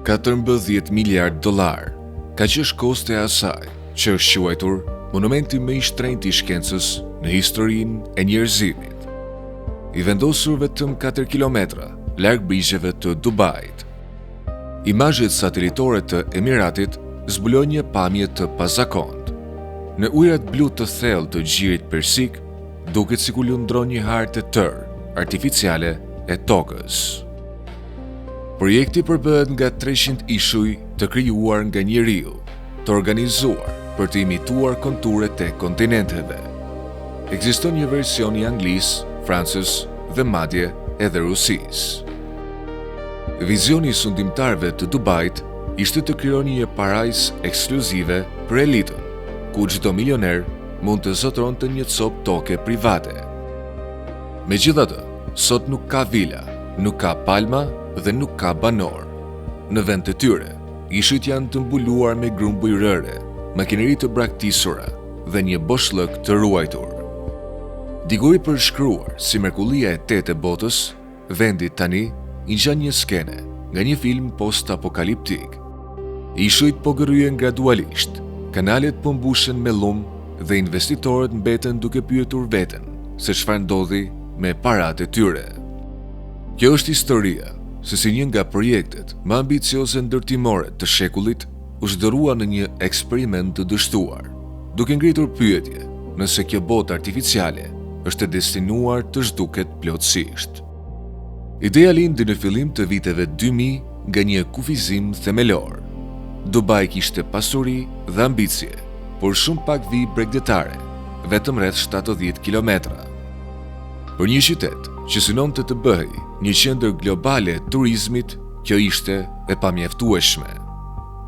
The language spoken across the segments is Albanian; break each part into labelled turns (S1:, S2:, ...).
S1: $14 miliard ka qesh kosti e asaj, që është quajtur monumenti më i shtrenjtë i shkencës në historinë e njerëzimit. I vendosur vetëm 4 kilometra larg brigjeve të Dubait. Imazhet satelitore të Emiratit zbulojnë një pamje të pazakontë. Në ujërat blu të thellë të gjirit persik, duket sikur lundron një hartë e tërë, artificiale e tokës. Projekti përbëhet nga 300 ishuj të krijuar nga njeriu, të organizuar për të imituar konturet e kontinenteve. Ekziston një version i Anglisë, Francës dhe madje edhe Rusisë. Vizioni i sundimtarëve të Dubait ishte të krijonin një parajsë ekskluzive për elitën, ku çdo milioner mund të zotëronte një copë toke private. Megjithatë, sot nuk ka vila, nuk ka palma dhe nuk ka banor. Në vend të tyre, ishujt janë të mbuluar me grumbuj rëre, makineri të braktisura dhe një boshllëk të ruajtur. Diku i përshkruar si mrekullia e tetë e botës, vendi tani i ngjan një skene nga një film post-apokaliptik. Ishujt po gërryen gradualisht, kanalet po mbushen me lum dhe investitorët mbeten duke pyetur veten se çfarë ndodhi me paratë e tyre. Kjo është historia se si një nga projektet më ambicioze ndërtimore të shekullit u zhderua në një eksperiment të dështuar, duke ngritur pyetje nëse kjo botë artificiale është e destinuar të zhduket plotësisht. Ideja lindi në fillim të viteve 2000 nga një kufizim themelor. Dubai kishte pasuri dhe ambicie, por shumë pak vijë bregdetare, vetëm rreth 70 kilometra. Për një qytet që synonte të bëhej një qendër globale e turizmit, kjo ishte e pamjaftueshme.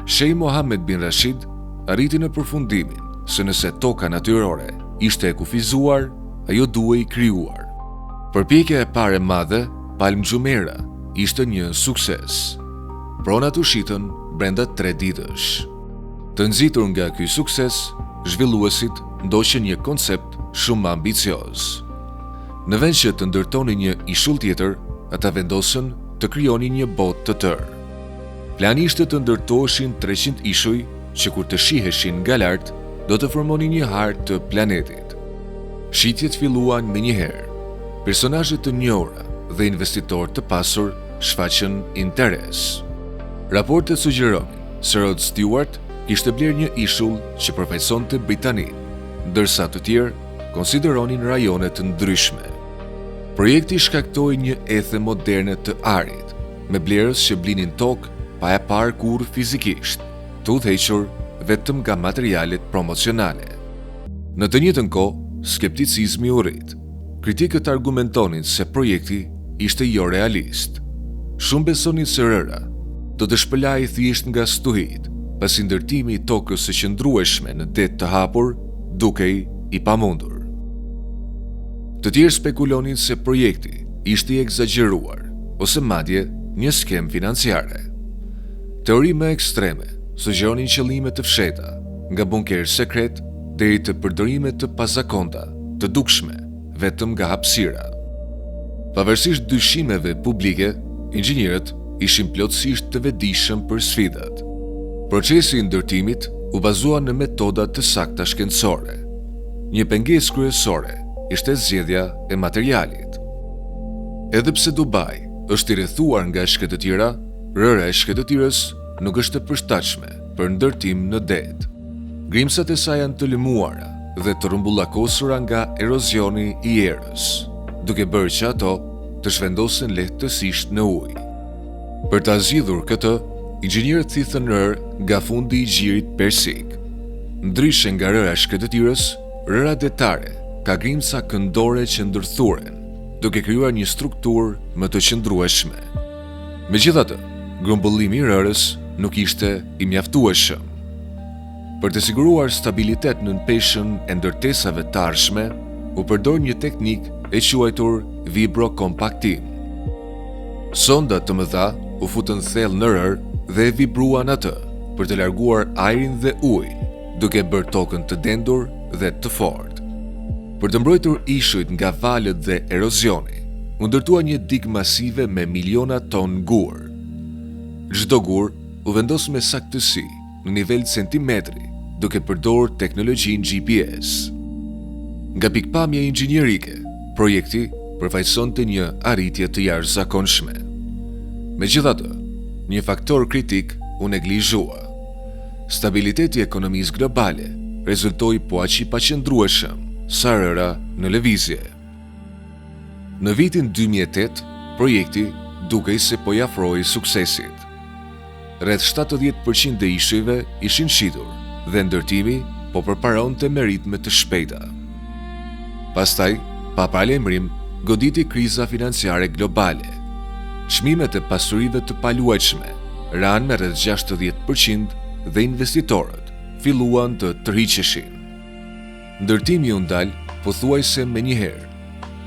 S1: Sheikh Mohammed bin Rashid arriti në përfundimin se nëse toka natyrore ishte e kufizuar, ajo duhej krijuar. Përpjekja e parë e madhe, Palm Jumeirah, ishte një sukses. Pronat u shitën brenda 3 ditësh. Të nxitur nga ky sukses, zhvilluesit ndoqën një koncept shumë ambicioz. Në vend që të ndërtonin një ishull tjetër, ata vendosën të krijonin një botë të tërë. Plani ishte të ndërtoheshin 300 ishuj që kur të shiheshin nga lart, do të formonin një hartë të planetit. Shitjet filluan menjëherë. Personazhe të njohura dhe investitorë të pasur shfaqën interes. Raportet sugjeronin se Rod Stewart kishte blerë një ishull që përfaqësonte Britaninë, ndërsa të tjerë konsideronin rajone të ndryshme. Projekti shkaktoi një ethe moderne të arit, me blerës që blinin tokë pa e parë kurrë fizikisht, të udhëhequr vetëm nga materialet promocionale. Në të njëjtën kohë, skepticizmi u rrit. Kritikët argumentonin se projekti ishte jo realist. Shumë besonin se rëra do të shpëlajë thjesht nga stuhit, pasi ndërtimi i tokës së qëndrueshme në det të hapur dukej i pamundur. Të tjerë spekulonin se projekti ishte i egzageruar, ose madje një skem financiare. Teori më ekstreme sugjeronin qëllime të fshehta, nga bunker sekret deri te përdorimet të pazakonta, të dukshme vetëm nga hapësira. Pavarësisht dyshimeve publike, inxhinierët ishin plotësisht të vetëdijshëm për sfidat. Procesi i ndërtimit u bazua në metoda të sakta shkencore. Një pengesë kryesore ishte zgjedhja e materialit. Edhe pse Dubai është i rrethuar nga shkëtëtira, rëra e shkëtëtirës nuk është e përshtatshme për ndërtim në det. Grimsat e saj janë të lëmuara dhe të rrumbullakosura nga erozioni i erës, duke bërë që ato të zhvendosen lehtësisht në ujë. Për ta zgjidhur këtë, inxhinierët thithën rërë nga fundi i gjirit persik. Ndryshe nga rëra e shkëtëtirës, rëra detare ka grimca këndore që ndërthuren, duke krijuar një strukturë më të qëndrueshme. Megjithatë, grumbullimi i rërës nuk ishte i mjaftueshëm. Për të siguruar stabilitet në peshën e ndërtesave të ardhshme, u përdor një teknikë e quajtur vibrokompaktim. Sonda të mëdha u futën thellë në rër dhe e vibruan atë për të larguar ajrin dhe ujin, duke bërë tokën të dendur dhe të fortë. Për të mbrojtur ishujt nga valët dhe erozioni, u ndërtua një digë masive me miliona ton gur. Çdo gur u vendos me saktësi në nivel centimetri duke përdorur teknologjinë GPS. Nga pikpamja inxhinierike, projekti përfaqësonte një arritje të jashtëzakonshme. Megjithatë, një faktor kritik u neglizhua. Stabiliteti i ekonomisë globale rezultoi po aq i paqëndrueshëm sa rëra në lëvizje. Në vitin 2008, projekti dukej se po i afrohej suksesit. Rreth 70% e ishujve ishin shitur dhe ndërtimi po përparonte me ritme të shpejta. Pastaj, pa paralajmërim, goditi kriza financiare globale. Çmimet e pasurive të paluajtshme ranë me rreth 60% dhe investitorët filluan të tërhiqeshin. Ndërtimi u ndal pothuajse menjëherë.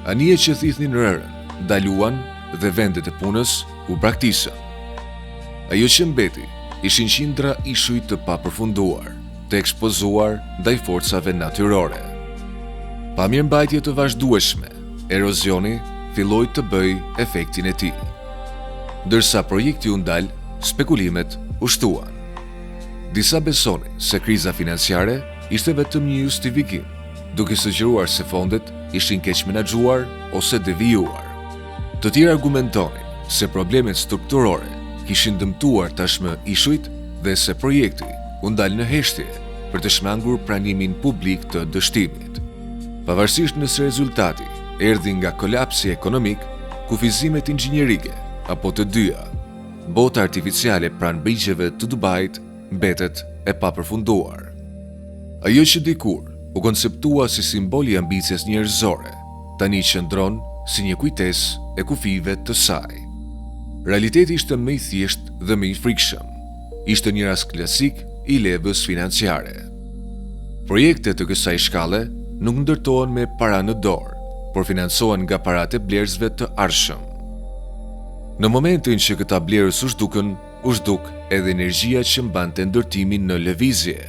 S1: Anije që thithnin rërën ndaluan dhe vendet e punës u braktisën. Ajo që mbeti ishin qindra ishuj të papërfunduar, të ekspozuar ndaj forcave natyrore. Pa mirëmbajtje të vazhdueshme, erozioni filloi të bëj efektin e tij. Ndërsa projekti u ndal, spekulimet u shtuan. Disa besonin se kriza financiare ishte vetëm një justifikim, duke sugjeruar se fondet ishin keq menaxhuar ose devijuar. Të tjerë argumentonin se problemet strukturore kishin dëmtuar tashmë ishujt dhe se projekti u ndal në heshtje për të shmangur pranimin publik të dështimit. Pavarësisht nëse rezultati erdhi nga kolapsi ekonomik, kufizimet inxhinierike apo të dyja, bota artificiale pranë brigjeve të Dubait mbetet e papërfunduar. Ajo që dikur u konceptua si simbol i ambicjes njerëzore, tani qëndron si një kujtesë e kufive të saj. Realiteti ishte më i thjeshtë dhe më i frikshëm. Ishte një rast klasik i levës financiare. Projekte të kësaj shkalle nuk ndërtohen me para në dorë, por financohen nga paratë e blerësve të arshëm. Në momentin që këta blerës u zhduk edhe energjia që mbante ndërtimin në lëvizje.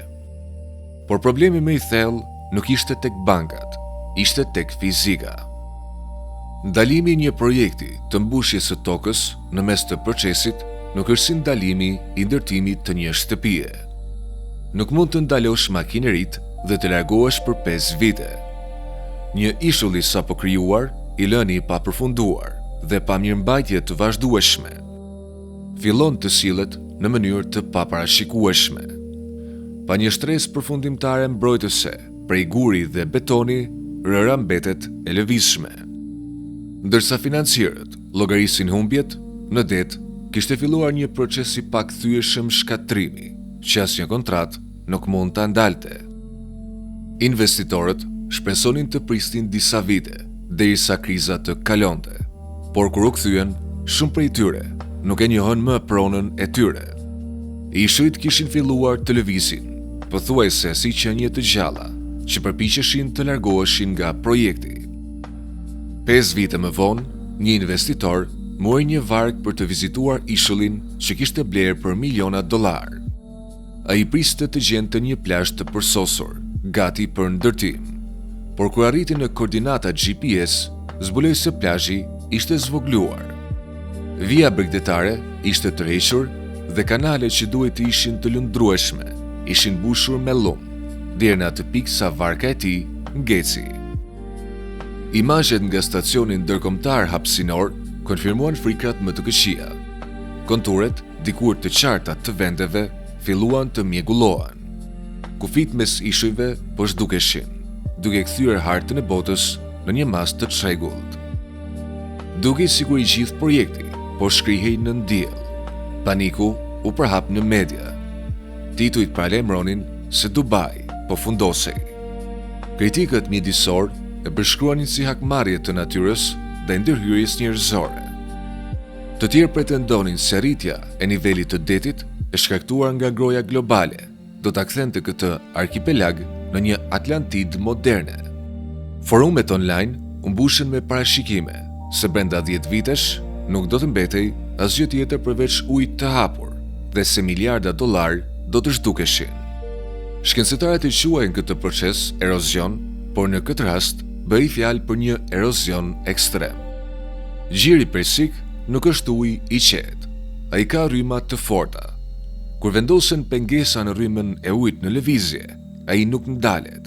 S1: Por problemi më i thellë nuk ishte tek bankat, ishte tek fizika. Ndalimi i një projekti të mbushjes së tokës në mes të procesit nuk është si ndalimi i ndërtimit të një shtëpie. Nuk mund të ndalosh makineritë dhe të largohesh për 5 vite. Një ishull i sapo krijuar i lëni pa përfunduar dhe pa mirëmbajtje të vazhdueshme. Fillon të sillet në mënyrë të paparashikueshme. Pa një shtresë përfundimtare mbrojtëse prej guri dhe betoni, rëra mbetet e lëvizshme. Ndërsa financierët llogarisin humbjet, në det kishte filluar një proces i pakthyeshëm shkatrimi, që asnjë kontratë nuk mund ta ndalte. Investitorët shpresonin të pristin disa vite derisa kriza të kalonte, por kur u kthyen, shumë prej tyre nuk e njohën më pronën e tyre. Ishujt kishin filluar të lëvizin, pothuajse si qenie të gjalla, që përpiqeshin të largoheshin nga projekti. 5 vite më vonë, një investitor mori një varg për të vizituar ishullin që kishte blerë për miliona $. Ai priste të gjente një plazh të përsosur, gati për ndërtim. Por kur arriti në koordinata GPS, zbuloi se plazhi ishte zvogluar. Vija bregdetare ishte tërhequr dhe kanalet që duhet të ishin të lundrueshme ishin mbushur me lum, deri në atë pikë sa varka e tij ngeci. Imazhet nga stacioni ndërkombëtar hapësinor konfirmuan frikrat më të këqija. Konturet, dikur të qarta të vendeve, filluan të mjegullohen. Kufit mes ishujve po zhdukeshin, duke kthyer hartën e botës në një mas të çrregullt. Duke sikur i gjithë projekti po shkrihej në diell. Paniku u përhap në media. Titujt paralajmëronin se Dubai po fundosej. Kritikët mjedisor e përshkruanin si hakmarrje të natyrës dhe ndërhyrjes njerëzore. Të tjerë pretendonin se rritja e nivelit të detit e shkaktuar nga groja globale do ta kthente këtë arkipelag në një Atlantid moderne. Forumet online u mbushën me parashikime se brenda 10 vitesh nuk do të mbetej asgjë tjetër përveç ujit të hapur dhe se miliarda $, do të zhdukeshin. Shkencëtarët e quajnë këtë proces erozion, por në këtë rast bëhej fjalë për një erozion ekstrem. Gjiri persik nuk është ujë i qetë, ai ka rryma të forta. Kur vendosen pengesa në rrymën e ujit në lëvizje, ai nuk ndalet.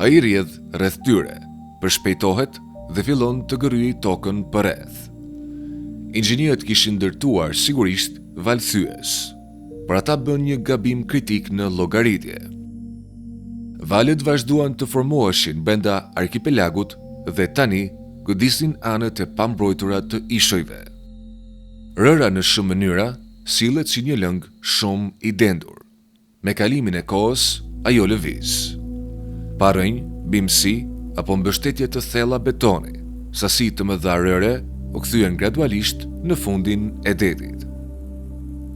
S1: Ai rrjedh rreth tyre, përshpejtohet dhe fillon të gërryej tokën përreth. Inxhinierët kishin ndërtuar sigurisht valë thyes, por ata bën një gabim kritik në llogaritje. Valët vazhduan të formoheshin brenda arkipelagut dhe tani godisin anët e pambrojtura të ishujve. Rëra në shumë mënyra sillet si një lëng shumë i dendur. Me kalimin e kohës, ajo lëviz. Pa rënjë, bimësi apo mbështetje të thella betoni, sasi të mëdha rëre u kthyen gradualisht në fundin e detit.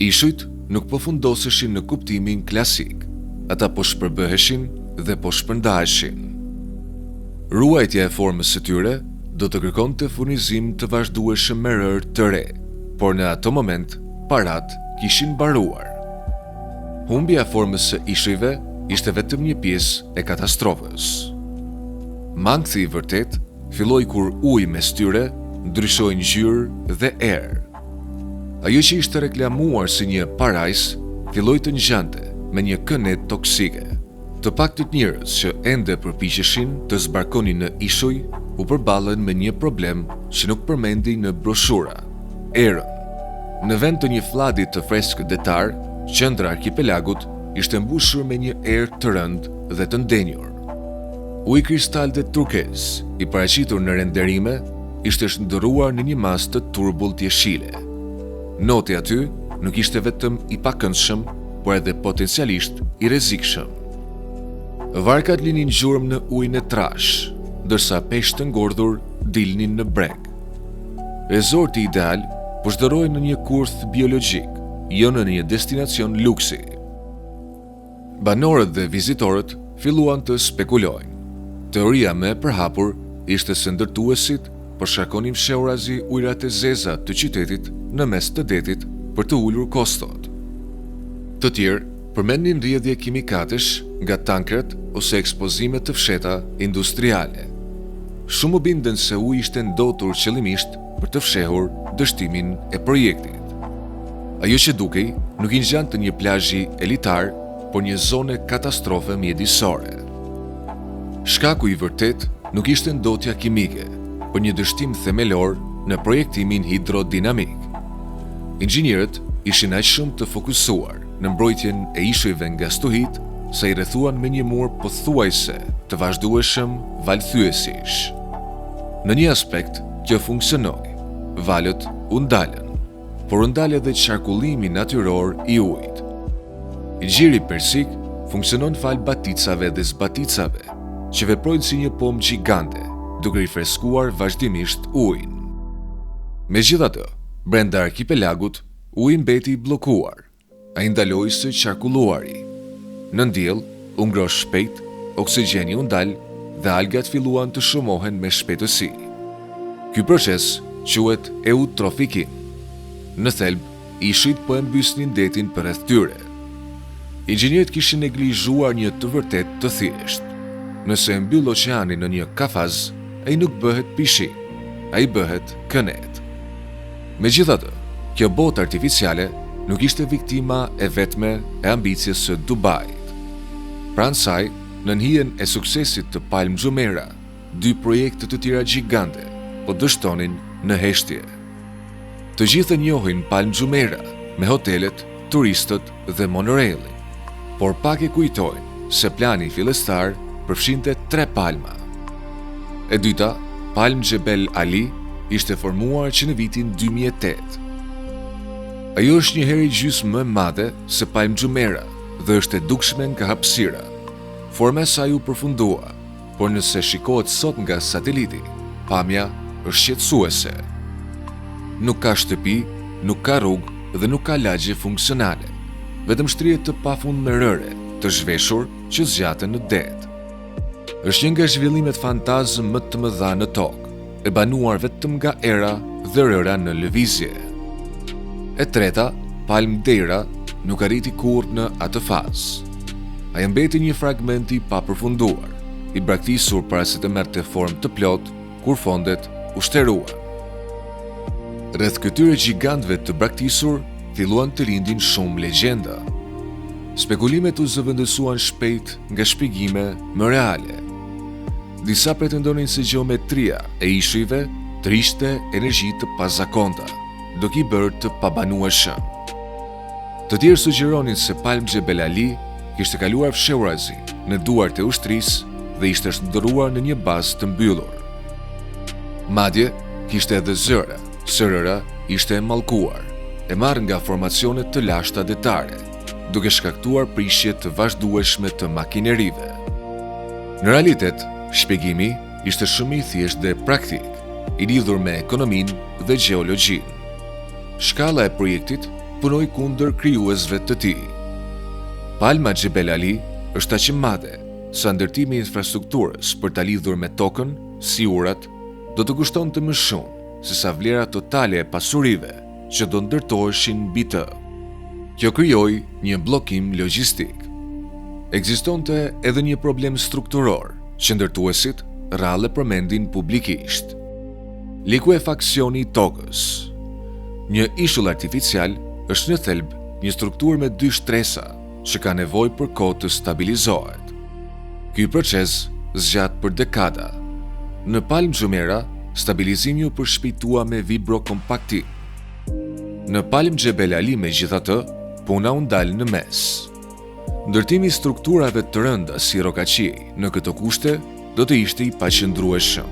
S1: Ishujt nuk po fundoseshin në kuptimin klasik, ata po shpërbëheshin dhe po shpërndaheshin. Ruajtja e formës së tyre do të kërkonte furnizim të vazhdueshëm me rërë të re, por në ato moment parat kishin mbaruar. Humbja e formës së ishujve ishte vetëm një pjesë e katastrofës. Mangthi i vërtet filloi kur uji mes tyre ndryshoi ngjyrë dhe erë. Ajo që ishte reklamuar si një parajs filloi të ngjante me një kënet toksike. Të paktët njerëz që ende përpiqeshin të zbarkonin në ishuj u përballen me një problem që nuk përmendi në broshura: erën. Në vend të një flladit të freskët detar, qendra e arkipelagut ishte mbushur me një erë të rëndë dhe të ndenjur. Uji kristal dhe turkez, i paraqitur në renderime, ishte shndërruar në një mas të turbullt jeshile. Noti aty nuk ishte vetëm i pakëndshëm, por edhe potencialisht i rrezikshëm. Varkat linin gjurmë në ujin e trash, ndërsa peshë të ngordhur dilnin në breg. Rezorti ideal po zhderoi në një kurth biologjik, jo në një destinacion luksi. Banorët dhe vizitorët filluan të spekulojnë. Teoria më e përhapur ishte se ndërtuesit po shkarkonin fshehurazi ujërat e zeza të qytetit në mes të detit për të ulur kostot. Të tjerë përmendnin rrjedhje kimikatesh nga tankeret ose ekspozime të fsheta industriale. Shumë u bindën se uji ishte ndotur qëllimisht për të fshehur dështimin e projektit. Ajo që dukej nuk i ngjante një plazhi elitar, por një zone katastrofe mjedisore. Shkaku i vërtet nuk ishte ndotja kimike, por një dështim themelor në projektimin hidrodinamik. Inxhinierët ishin aq shumë të fokusuar në mbrojtjen e ishujve nga stuhit, sa i rrethuan me një mur pothuajse të vazhdueshëm valthyesish. Në një aspekt, kjo funksionoi. Valët u ndalën, por u ndal edhe qarkullimi natyror i ujit. Gjiri persik funksionon fal baticave dhe zbaticave, që veprojnë si një pomë gjigante, duke rifreskuar vazhdimisht ujin. Megjithatë, brenda arkipelagut, uji mbeti i bllokuar. Ai ndaloi së qarkulluari. Në ndjell, u ngroh shpejt, oksigjeni u ndal dhe algat filluan të shumohen me shpejtësi. Ky proces quhet eutrofikim. Në thelb, ishujt po e mbysnin detin përreth tyre. Inxhinierët kishin neglizhuar një të vërtet të thjeshtë. Nëse e mbyll oqeanin në një kafaz, ai nuk bëhet pishin, ai bëhet kënet. Megjithatë, kjo botë artificiale nuk ishte viktima e vetme e ambicjes së Dubait. Pranë saj, në hijen e suksesit të Palm Jumeirah, 2 projekte të tjera gjigante po dështonin në heshtje. Të gjithë njohin Palm Jumeirah me hotelet, turistët dhe monorailin, por pak e kujtojnë se plani fillestar përfshinte 3 palma. E dyta, Palm Jebel Ali, ishte formuar që në vitin 2008. Ajo është një herë gjysmë më e madhe se Palm Jumeirah dhe është e dukshme nga hapësira. Forma e saj u përfundua, por nëse shikohet sot nga sateliti, pamja është shqetësuese. Nuk ka shtëpi, nuk ka rrugë dhe nuk ka lagje funksionale. Vetëm shtrije të pafund me rëre, të zhveshur që zgjaten në det. Është një nga zhvillimet fantazëm më të mëdha në tokë, e banuar vetëm nga era dhe rëra në lëvizje. E treta, Palm Deira nuk arriti kurrë në atë fazë. Ai mbeti një fragment i papërfunduar, i braktisur para se të merrte formë të plotë kur fondet u shtëruan. Rreth këtyre gjigantëve të braktisur filluan të lindin shumë legjenda. Spekulimet u zëvendësuan shpejt nga shpjegime më reale. Disa pretendonin se gjeometria e ishujve të ishte energji të pazakonta, duke i bërë të pabanueshëm. Të tjerë sugjeronin se Palm Jebel Ali kishte kaluar fshehurazi në duart e ushtrisë dhe ishte shndërruar në një bazë të mbyllur. Madje kishte edhe zëra, SRR ishte e mallkuar, e marrë nga formacione të lashta detare, duke shkaktuar prishje të vazhdueshme të makinerive. Në realitet, shpjegimi ishte shumë i thjeshtë dhe praktik, i lidhur me ekonominë dhe gjeologjinë. Shkalla e projektit punoi kundër krijuesve të tij. Palma Jebel Ali është aq e madhe sa ndërtimi i infrastrukturës për ta lidhur me tokën, si urat, do të kushtonte më shumë se sa vlera totale e pasurive që do ndërtoheshin mbi të. Kjo krijoi një bllokim logjistik. Ekzistonte edhe një problem strukturor që ndërtuesit rrallë përmendin publikisht. Likuefaksioni i tokës. Një ishull artificial është në thelb një strukturë me dy shtresa që ka nevojë për kohë të stabilizohet. Ky proces zgjat për dekada. Në Palm Jumeirah, stabilizimi u përshpejtua me vibrokompaktim. Në Palm Jebel Ali, megjithatë, puna u ndal në mes. Ndërtimi i strukturave të rënda si rokaqiej në këto kushte do të ishte i paqëndrueshëm.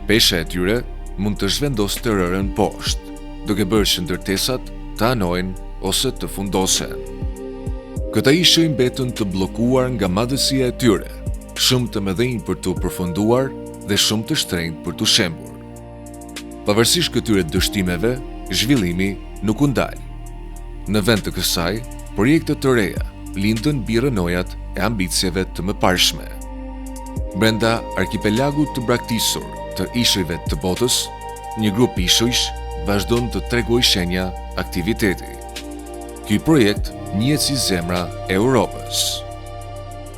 S1: Pesha e tyre mund të zhvendosë rërën poshtë, duke bërë që ndërtesat të anojnë ose të fundosen. Këta ishuj mbetën të bllokuar nga madhësia e tyre, shumë të mëdhenj për të përfunduar dhe shumë të shtrenjtë për të shembur. Pavarësisht këtyre dështimeve, zhvillimi nuk u ndal. Në vend të kësaj, projekte të reja lindën mbi rënojat e ambicieve të mëparshme. Brenda arkipelagut të braktisur të ishujve të botës, një grup ishujsh vazhdon të tregojë shenja aktiviteti. Ky projekt njihet si zemra e Europës.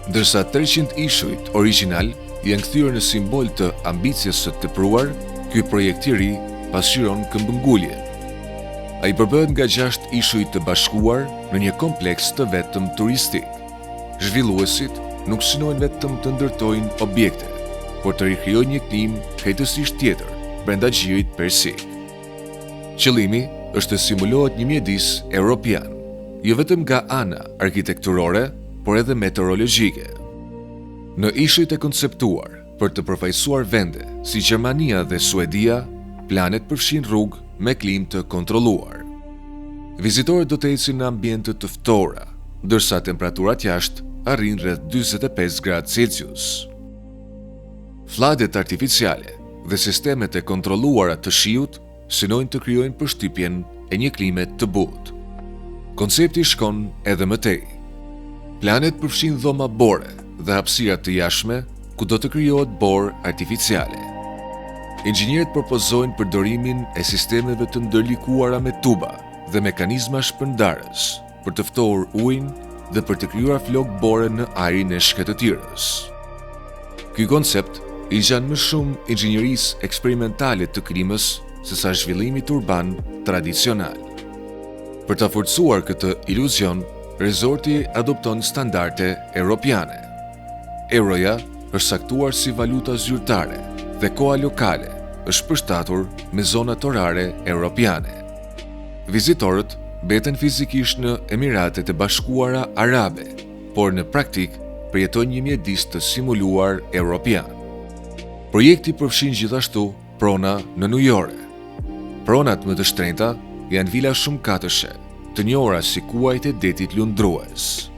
S1: Ndërsa 300 ishujt origjinal janë kthyer në simbol të ambicjes së tepruar, ky projekt i ri pasqyron këmbëngulje. Ai përbëhet nga 6 ishuj të bashkuar në një kompleks të vetëm turistik. Zhvilluesit nuk synojnë vetëm të ndërtojnë objekte, por të rikrijojnë një klimë krejtësisht tjetër brenda gjirit persik. Qëllimi është të simulohet një mjedis europian, jo vetëm nga ana arkitekturore, por edhe meteorologjike. Në ishujt e konceptuar për të përfaqësuar vende si Gjermania dhe Suedia, planet përfshin rrugë me klimë të kontrolluar. Vizitorët do të ecin në ambiente të ftohta, ndërsa temperaturat jashtë arrin rreth 45 gradë Celsius. Flladet artificiale dhe sistemet e kontrolluara të shiut synojnë të krijojnë përshtypjen e një klime të butë. Koncepti shkon edhe më tej. Planet përfshin dhoma bore dhe hapësira të jashtme ku do të krijohet borë artificiale. Inxhinierët propozojnë përdorimin e sistemeve të ndërlikuara me tuba dhe mekanizma shpërndarës për të ftohur ujin dhe për të krijuar flokë bore në ajrin e shkëtëtirës. Ky koncept i gjan më shumë inxhinierisë eksperimentale të klimës se sa zhvillimit urban tradicional. Për ta forcuar këtë iluzion, rezorti adopton standarde europiane. Euroja është saktuar si valuta zyrtare dhe koha lokale është përshtatur me zonat orare europiane. Vizitorët mbeten fizikisht në Emiratet e Bashkuara Arabe, por në praktik përjetojnë një mjedis të simuluar europian. Projekti përfshin gjithashtu prona në Nujore. Pronat më të shtrenjta janë vila shumë katëshe, të njohura si kuajt e detit lundrues,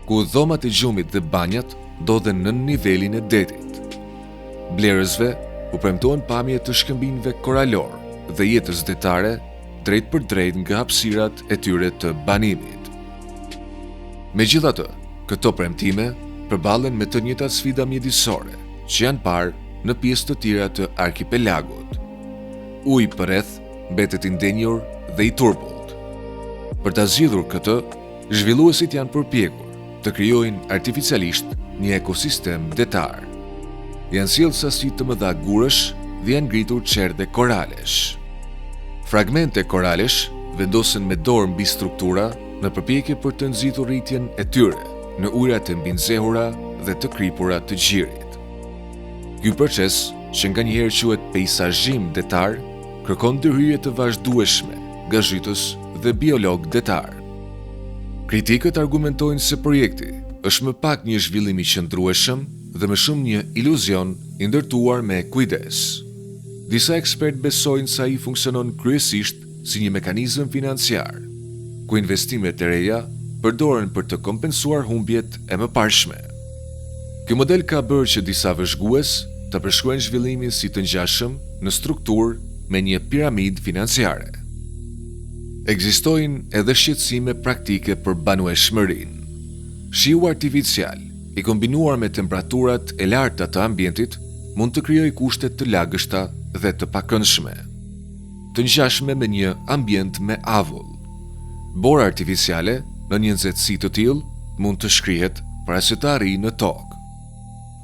S1: ku dhomat e gjumit dhe banjat ndodhen në nivelin e detit. Blerësve u premtohen pamje të shkëmbimeve koralor dhe jetës detare drejt për drejt nga hapësirat e tyre të banimit. Megjithatë, këto premtime përballen me të njëjtat sfida mjedisore që janë parë në pjesë të tjera të arkipelagut. Uji përreth mbetet i ndenjur dhe i turbull. Për ta zgjidhur këtë, zhvilluesit janë përpjekur të krijojnë artificialisht një ekosistem detar. Janë sjellë sasi të mëdha gurësh dhe janë ngritur çerdhe koralesh. Fragmente koralesh vendosen me dorë mbi struktura në përpjekje për të nxitur rritjen e tyre në ujërat e mbinzehura dhe të kripura të gjirit. Ky proces, që nganjëherë quhet peizazhim detar, kërkon ndërhyrje të vazhdueshme nga zhytës dhe biolog detar. Kritikët argumentojnë se projekti është më pak një zhvillim i qëndrueshëm dhe më shumë një iluzion i ndërtuar me kujdes. Disa ekspertë besojnë se ai funksionon kryesisht si një mekanizëm financiar, ku investimet e reja përdoren për të kompensuar humbjet e mëparshme. Ky model ka bërë që disa vëzhgues të përshkruajnë zhvillimin si të ngjashëm në strukturë me një piramidë financiare. Ekzistojnë edhe shqetësime praktike për banueshmërinë. Shiu artificial, i kombinuar me temperaturat e larta të ambientit, mund të krijojë kushte të lagështa dhe të pakëndshme, të ngjashme me një ambient me avull. Bora artificiale në një nxehtësi të tillë mund të shkrihet para se të arrijë në tokë.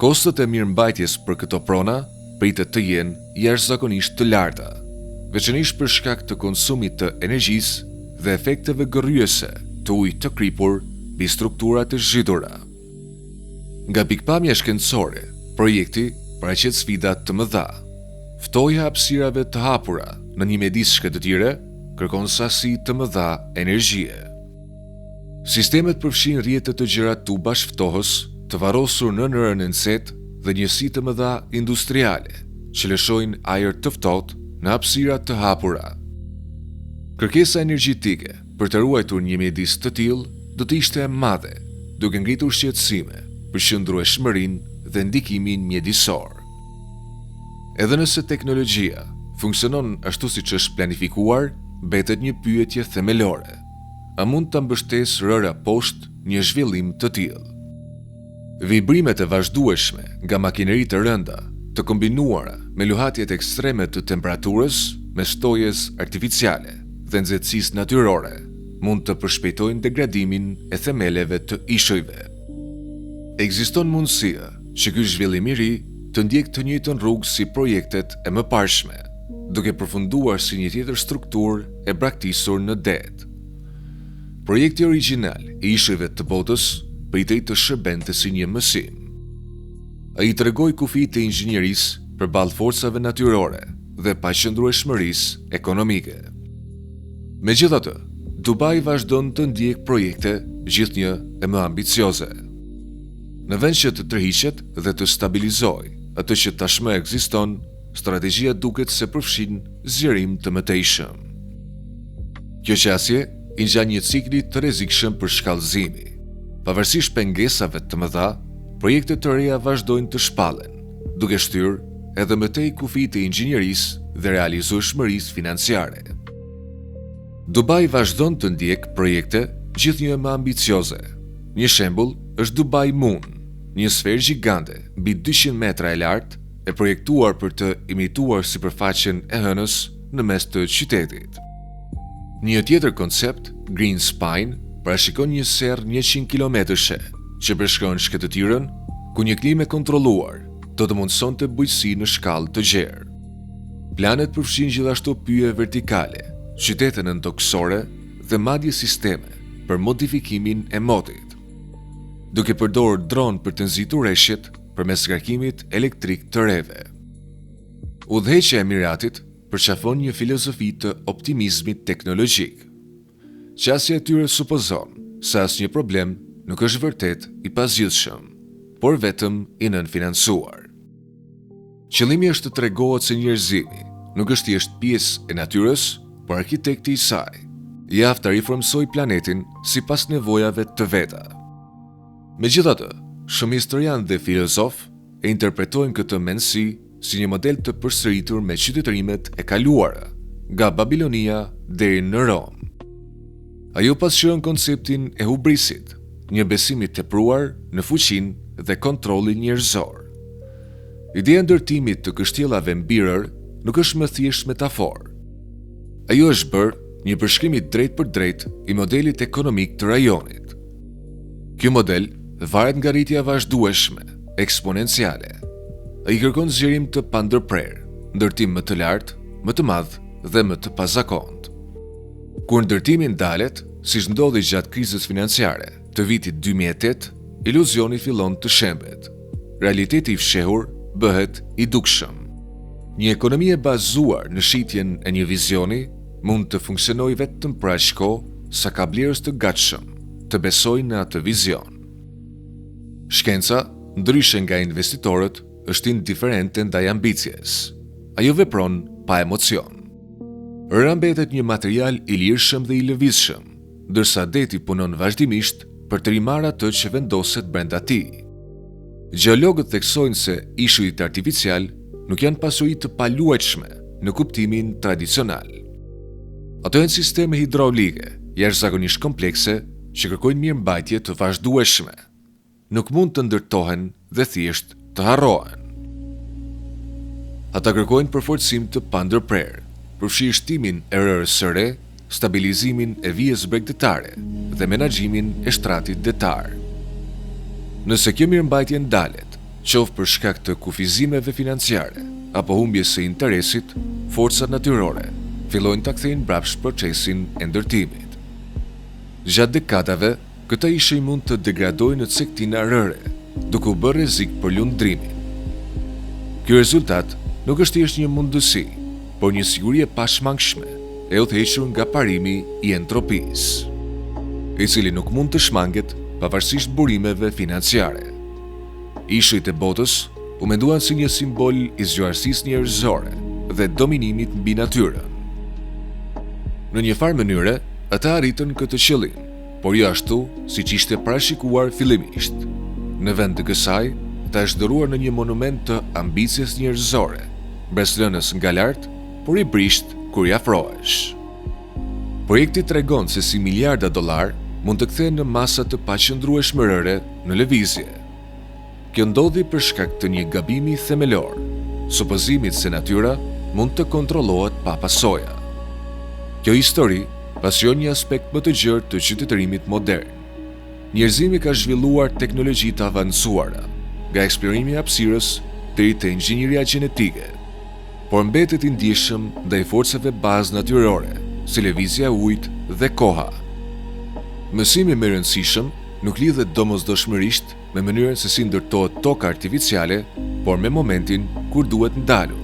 S1: Kostot e mirëmbajtjes për këto prona pritet të jenë jashtëzakonisht të larta, veçanërisht për shkak të konsumit të energjisë dhe efekteve gërryese të ujit të kripur mbi strukturat e zhytura. Nga pikpamja shkencore, projekti paraqet sfida të mëdha. Ftoja hapësirave të hapura në një mjedis shkëndëtire kërkon sasi të mëdha energjie. Sistemet përfshin rrjete të gjera tubash ftohës të varrosur në rërën e nxehtë dhe njësi të mëdha industriale që lëshojnë ajër të ftohtë në hapësira të hapura. Kërkesa energjetike për të ruajtur një mjedis të tillë do të ishte e madhe, duke ngritur shqetësime për qëndrueshmërinë dhe ndikimin mjedisor. Edhe nëse teknologjia funksionon ashtu siç është planifikuar, mbetet një pyetje themelore: a mund ta mbështesë rëra poshtë një zhvillim të tillë? Vibrimet e vazhdueshme nga makineri të rënda, të kombinuara me luhatjet ekstreme të temperaturës, me shtojes artificiale dhe nxehtësisë natyrore, mund të përshpejtojnë degradimin e themeleve të ishujve. Ekziston mundësia që ky zhvillim i ri të ndjekë të njëjtën rrugë si projektet e mëparshme, duke përfunduar si një tjetër strukturë e braktisur në det. Projekti origjinal i ishujve të botës pritej të shërbente si një mësim. Ai tregoi kufitë e inxhinierisë përballë forcave natyrore dhe paqëndrueshmërisë ekonomike. Megjithatë, Dubai vazhdon të ndjek projekte gjithnjë e më ambicioze. Në vend që të tërhiqet dhe të stabilizojë atë që tashmë ekziston, strategjia duket se përfshin zgjerim të mëtejshëm. Kjo qasje i ngjan një cikli të rrezikshëm për shkallëzimi. Pavarësisht pengesave të mëdha, projekte të reja vazhdojnë të shpallen, duke shtyrë edhe mëtej kufitë e inxhinierisë dhe realizueshmërisë financiare. Dubai vazhdon të ndjek projekte gjithnjë më ambicioze. Një shembull është Dubai Moon, një sferë gjigande mbi 200 metra e lartë e projektuar për të imituar sipërfaqen e hënës në mes të qytetit. Një tjetër koncept, Green Spine, parashikon një serr 100 kilometërshe që përshkron shkëtëtirën, ku një klimë e kontrolluar do të mundsonte bujqësi në shkallë të gjerë. Planet përfshin gjithashtu pyje vertikale, qytete nëntoksore dhe madje sisteme për modifikimin e modit, duke përdorur dron për të nxitur rreshjet përmes ngarkimit elektrik të reve. Udhëheqja e Emiratit përqafon një filozofi të optimizmit teknologjik. Qasja e tyre supozon se asnjë problem nuk është vërtet i pazgjidhshëm, por vetëm i nënfinancuar. Qëllimi është të tregohet se njerëzimi nuk është thjesht pjesë e natyrës, por arkitekti i saj. Javë të riformsoj planetin sipas nevojave të veta. Megjithatë, shumë historianë dhe filozof e interpretojnë këtë mendësi si një model të përsëritur me qytetërimet e kaluara, nga Babilonia deri në Rom. Ajo pasqyron konceptin e hubrisit, një besim i tepruar në fuqinë dhe kontrollin njerëzor. Ideja e ndërtimit të kështjellave mbirër nuk është më thjesht metaforë. Ajo është bërë një përshkrim i drejt për drejt i modelit ekonomik të rajonit. Ky model varet nga rritja vazhdueshme, eksponenciale. Ai kërkon zgjerim të pandërprerë, ndërtim më të lartë, më të madh dhe më të pazakont. Kur ndërtimi ndalet, siç ndodhi gjatë krizës financiare të vitit 2008, iluzioni fillon të shembet. Realiteti i fshehur bëhet i dukshëm. Një ekonomi e bazuar në shitjen e një vizioni mund të funksionojë vetëm për aq kohë sa ka blerës të gatshëm të besojnë në atë vizion. Shkenca, ndryshe nga investitorët, është indiferente ndaj ambicjes. Ajo vepron pa emocion. Rëra mbetet një material i lirshëm dhe i lëvizshëm, ndërsa deti punon vazhdimisht për të rimarrë atë që vendoset brenda tij. Gjeologët theksojnë se ishujt artificial nuk janë pasuri të paluajtshme në kuptimin tradicional. Ato janë sisteme hidraulike, jashtëzakonisht komplekse, që kërkojnë mirëmbajtje të vazhdueshme. Nuk mund të ndërtohen dhe thjesht të harrohen. Ata kërkojnë përforcim të pandërprerë, përfshirëstimin e rërës së re, stabilizimin e vijës bregdetare dhe menaxhimin e shtratit detar. Nëse kjo mirëmbajtje ndalet, qoftë për shkak të kufizimeve financiare apo humbjes së interesit, forcat natyrore fillojnë ta kthejnë mbrapsht procesin e ndërtimit. Gjatë dekadave, këta ishuj mund të degradojnë në cektina rëre, duke u bërë rrezik për lundrimin. Ky rezultat nuk është thjesht një mundësi, por një siguri e pashmangshme, e udhëhequr nga parimi i entropisë, i cili nuk mund të shmanget pavarësisht burimeve financiare. Ishujt e botës u menduan si një simbol i zgjuarësisë njerëzore dhe dominimit mbi natyrën. Në një farë mënyre, ata arritën këtë qëllim, por jo ashtu siç ishte parashikuar fillimisht. Në vend të kësaj, ata është dëruar në një monument të ambicjes njerëzore, mbreslënës nga lart, por i brisht kur i afrohesh. Projekti tregon se si miliarda dollar mund të kthehen në masa të paqëndrueshme rëre në lëvizje. Kjo ndodhi për shkak të një gabimi themelor, supozimit se natyra mund të kontrollohet pa pasoja. Kjo histori pasion një aspekt më të gjerë të qytetërimit modern. Njerëzimi ka zhvilluar teknologji të avancuara, nga eksplorimi i hapësirës deri te inxhinieria gjenetike, por mbetet i ndjeshëm ndaj forcave bazë natyrore, si lëvizja e ujit dhe koha. Mësimi më i rëndësishëm nuk lidhet domosdoshmërisht me mënyrën se si ndërtohet toka artificiale, por me momentin kur duhet ndalur.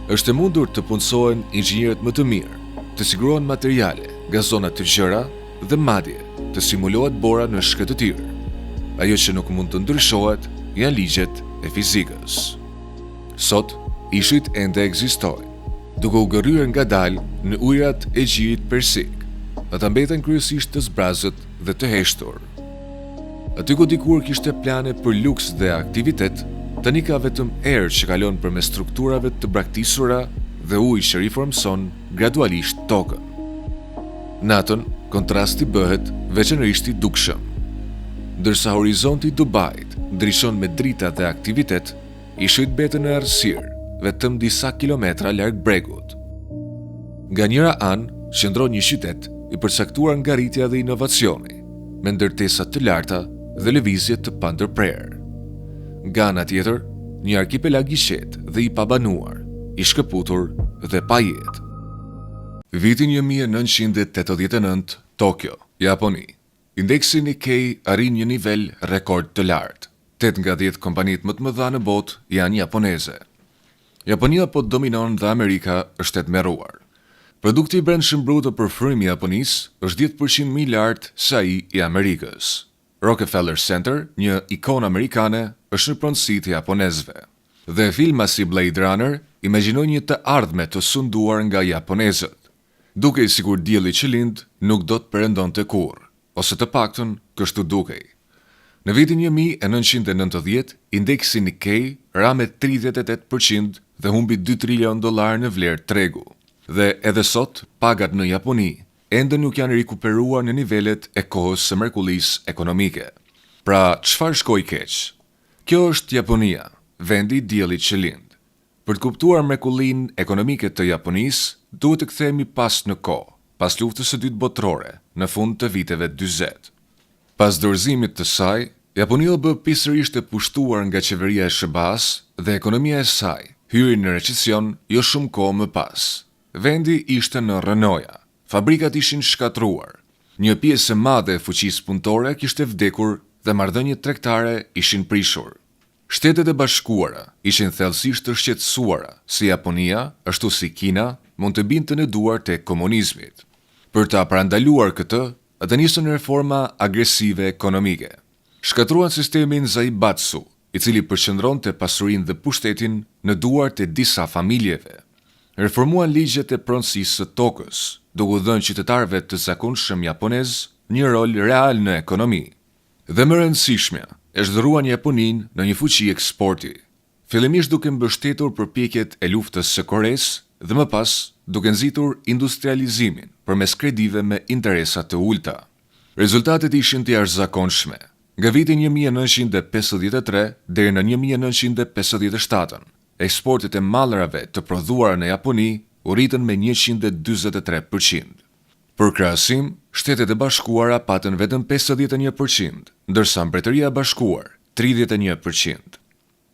S1: Është e mundur të punësohen inxhinierët më të mirë, të sigurohen materiale nga zona të gjëra dhe madje të simulohet bora në shkëtëtir. Ajo që nuk mund të ndryshohet janë ligjet e fizikës. Sot, ishujt ende ekzistojnë, duke u gërryer ngadalë në ujërat e gjirit persik. Ata mbeten kryesisht të zbrazët dhe të heshtur. Aty ku dikur kishte plane për luks dhe aktivitet, tani ka vetëm erë që kalon përmes strukturave të braktisura dhe ujë që riformson gradualisht tokën. Natën, kontrasti bëhet veçanërisht i dukshëm. Ndërsa horizonti i Dubait ndryshon me drita dhe aktivitet, ishujt mbeten në errësirë, vetëm disa kilometra larg bregut. Nga njëra anë qëndron një qytet i përcaktuar nga rritja dhe inovacioni, me ndërtesa të larta dhe lëvizje të pandërprerë. Nga ana tjetër, një arkipelag i qetë dhe i pabanuar, i shkëputur dhe pa jetë. Vitin 1989, Tokyo, Japoni. Indeksi Nikkei arrin një nivel rekord të lartë. 8 nga 10 kompanit më të mëdha në botë janë japoneze. Japonia po dominon dhe Amerika është e tmerruar. Produkti i brendshëm brut të përfrymi i Japonisë është 10% më i lartë se ai i Amerikës. Rockefeller Center, një ikonë amerikane, është në pronësitë e japonezëve. Dhe filma si Blade Runner imagjinojnë një të ardhme të sunduar nga japonezët, duke i sikur dielli që lind nuk do të perëndonte kurrë, ose të paktën kështu dukej. Në vitin 1990, indeksi Nikkei ra me 38% dhe humbi $2 trilion në vlerë tregu. Dhe edhe sot, pagat në Japoni ende nuk janë rikuperuar në nivelet e kohës së mrekullisë ekonomike. Pra, çfarë shkoi keq? Kjo është Japonia, vendi i diellit që lind. Për të kuptuar mrekullinë ekonomike të Japonisë, duhet të kthehemi pas në kohë, pas luftës së dytë botërore, në fund të viteve 40. Pas dorëzimit të saj, Japonia u bë pisërisht e pushtuar nga qeveria e SBA-s dhe ekonomia e saj hyri në recesion jo shumë kohë më pas. Vendi ishte në rënoja, fabrikat ishin shkatruar. Një pjesë e madhe e fuqisë punëtore kishte vdekur dhe marrëdhëniet tregtare ishin prishur. Shtetet e Bashkuara ishin thellësisht të shqetësuara si Japonia, ashtu si Kina, mund të binte në duart e komunizmit. Për ta parandaluar këtë, ata nisën reforma agresive ekonomike. Shkatruan sistemin Zaibatsu, i cili përqendronte pasurinë dhe pushtetin në duart e disa familjeve. Reformuan ligjet e pronësisë së tokës, duke dhënë qytetarëve të zakonshëm japonez një rol real në ekonomi. Dhe më rëndësishmja, e zhduruan Japoninë në një fuqi eksporti, fillimisht duke mbështetur përpjekjet e luftës së Koresë dhe më pas duke nxitur industrializimin përmes kredive me interesa të ulta. Rezultatet ishin të jashtëzakonshme. Nga viti 1953 deri në 1957, eksportet e mallrave të prodhuara në Japoni u rritën me 143%. Për krahasim, Shtetet e Bashkuara patën vetëm 51%, ndërsa Mbretëria e Bashkuar 31%.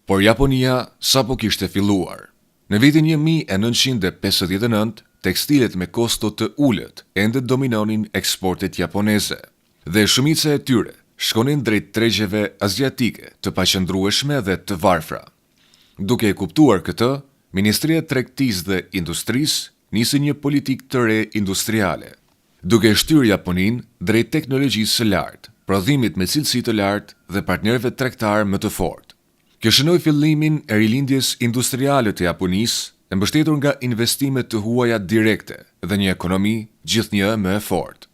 S1: Por Japonia sapo kishte filluar. Në vitin 1959, tekstilet me kosto të ulët ende dominonin eksportet japoneze, dhe shumica e tyre shkonin drejt tregjeve aziatike të paqëndrueshme dhe të varfra. Duke e kuptuar këtë, Ministria e Tregtisë dhe Industrisë nisi një politikë të re industriale, duke shtyrë Japoninë drejt teknologjisë së lartë, prodhimit me cilësi të lartë dhe partnerëve tregtar më të fortë. Kjo shënoi fillimin e rilindjes industriale të Japonisë, e mbështetur nga investimet të huaja direkte dhe një ekonomi gjithnjë më e fortë.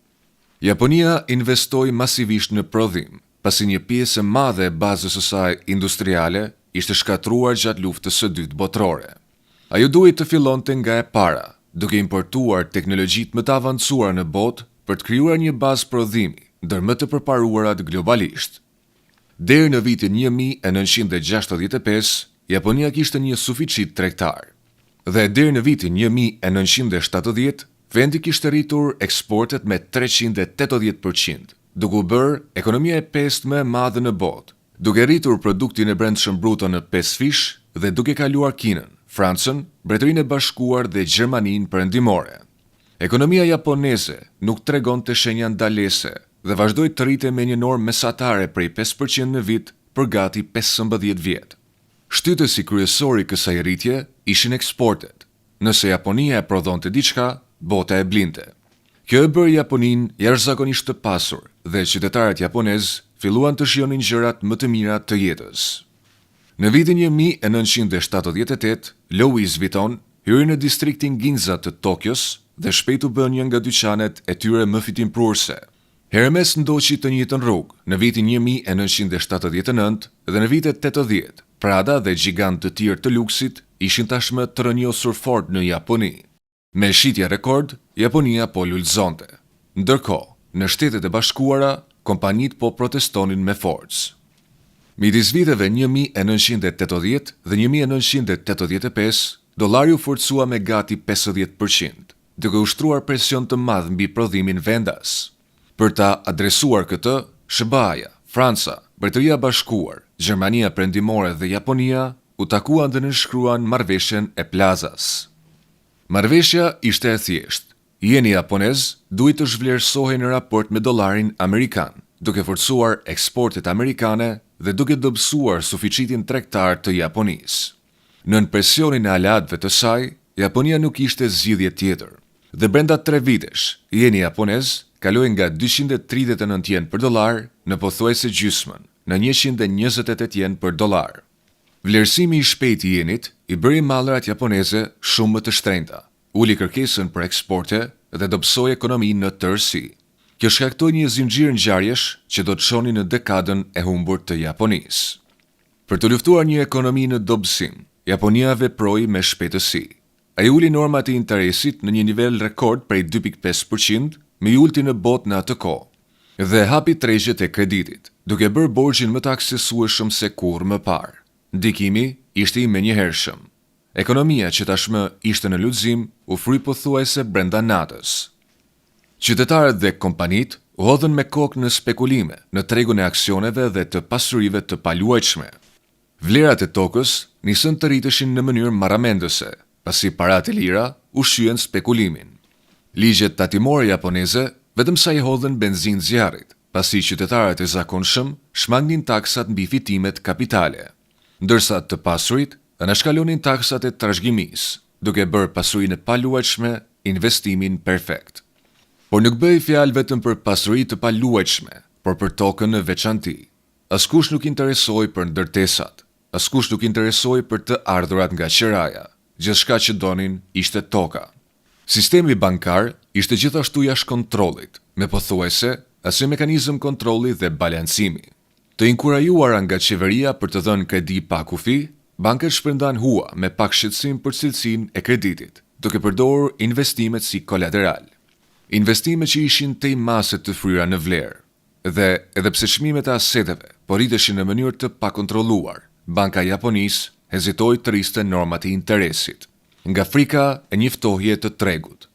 S1: Japonia investoi masivisht në prodhim, pasi një pjesë e madhe e bazës së saj industriale ishte shkatruar gjatë luftës së dytë botërore. Ajo duhej të fillonte nga e para, duke importuar teknologjitë më të avancuara në botë për të krijuar një bazë prodhimi ndër më të përparuarat globalisht. Deri në vitin 1965, Japonia kishte një suficit tregtar. Dhe deri në vitin 1970, vendi kishte rritur eksportet me 380%, duke u bërë ekonomia e pestë më e madhe në botë, duke rritur produktin e brendshëm bruto në 5 fish dhe duke kaluar Kinën, Francën, Mbretërinë e Bashkuar dhe Gjermaninë perëndimore. Ekonomia japoneze nuk tregonte shenja ndalese dhe vazhdoi të rritej me një normë mesatare prej 5% në vit për gati 15 vjet. Shtytësi kryesor i kësaj rritje ishin eksportet. Nëse Japonia e prodhonte diçka, bota e blinte. Kjo e bëri Japoninë jashtëzakonisht të pasur dhe qytetarët japonez filluan të shijonin gjërat më të mira të jetës. Në vitin 1978, Louis Vuitton hyri në distriktin Ginza të Tokios dhe shpejt u bën një nga dyqanet e tyre më fitimprurse. Hermes ndoqi të njëjtën rrugë në vitin 1979 dhe në vitet 80, Prada dhe gjigant të tjerë të luksit ishin tashmë të rënjosur fort në Japoni. Me shitje rekord, Japonia po lulëzonte. Ndërkohë, në Shtetet e Bashkuara, kompanit po protestonin me forcë. Midis viteve 1980 dhe 1985, dollari u forcua me gati 50%, duke ushtruar presion të madh mbi prodhimin vendas. Për ta adresuar këtë, SBA-ja, Franca, Mbretëria e Bashkuar, Gjermania Perëndimore dhe Japonia u takuan dhe nënshkruan marrëveshjen e Plazas. Marrëveshja ishte e thjeshtë. Jeni japonez duhet të zhvlerësohej në raport me dollarin amerikan, duke forcuar eksportet amerikane dhe duke dobësuar suficitin tregtar të Japonisë. Nën presionin e aleatëve të saj, Japonia nuk ishte zgjidhje tjetër. Dhe brenda 3 vitesh, jeni japonez kaloi nga 239 yen për dollar në pothuajse gjysmën, në 128 yen për dollar. Vlerësimi i shpejtë i jenit i bëri mallrat japoneze shumë më të shtrenjta, uli kërkesën për eksporte dhe dobësoi ekonominë në tërësi. Kjo shkaktoi një zinxhir ngjarjesh që do të çonin në dekadën e humbur të Japonisë. Për të luftuar një ekonomi në dobësim, Japonia veproi me shpejtësi. Ai uli normat e interesit në një nivel rekord prej 2.5%, me i ulti në botë në atë kohë, dhe hapi tregjet e kreditit, duke bërë borxhin më të aksesueshëm se kurrë më parë. Ndikimi ishte i menjëhershëm. Ekonomia që tashmë ishte në lulëzim u fry pothuajse brenda natës. Qytetarët dhe kompanitë u hodhën me kokë në spekulime në tregun e aksioneve dhe të pasurive të paluajtshme. Vlerat e tokës nisën të rriteshin në mënyrë marramendëse, pasi paratë e lira ushqyen spekulimin. Ligjet tatimore japoneze vetëm sa I hodhen benzinë zjarrit, pasi qytetarët e zakonshëm shmangnin taksat mbi fitimet kapitale, ndërsa të pasurit anashkalonin taksat e trashëgimisë, duke bërë pasurinë e paluajtshme investimin perfekt. Por nuk bëj fjalë vetëm për pasuri të paluajtshme, por për tokën në veçanti. Askush nuk interesoi për ndërtesat, askush nuk interesoi për të ardhurat nga qiraja, gjithçka që donin ishte toka. Sistemi bankar ishte gjithashtu jashtë kontrollit, me pothuajse asnjë mekanizëm kontrolli dhe balancimi. Të inkurajuara nga qeveria për të dhënë kredi pa kufi, bankat shpërndan hua me pak shqetësim për cilësinë e kreditit, duke përdorur investimet si kolateral. Investime që ishin tej maset të fryera në vlerë, dhe edhe pse çmimet e aseteve po rriteshin në mënyrë të pakontrolluar, Banka e Japonisë hezitoi të rriste normat e interesit, nga frika e një ftohje të tregut.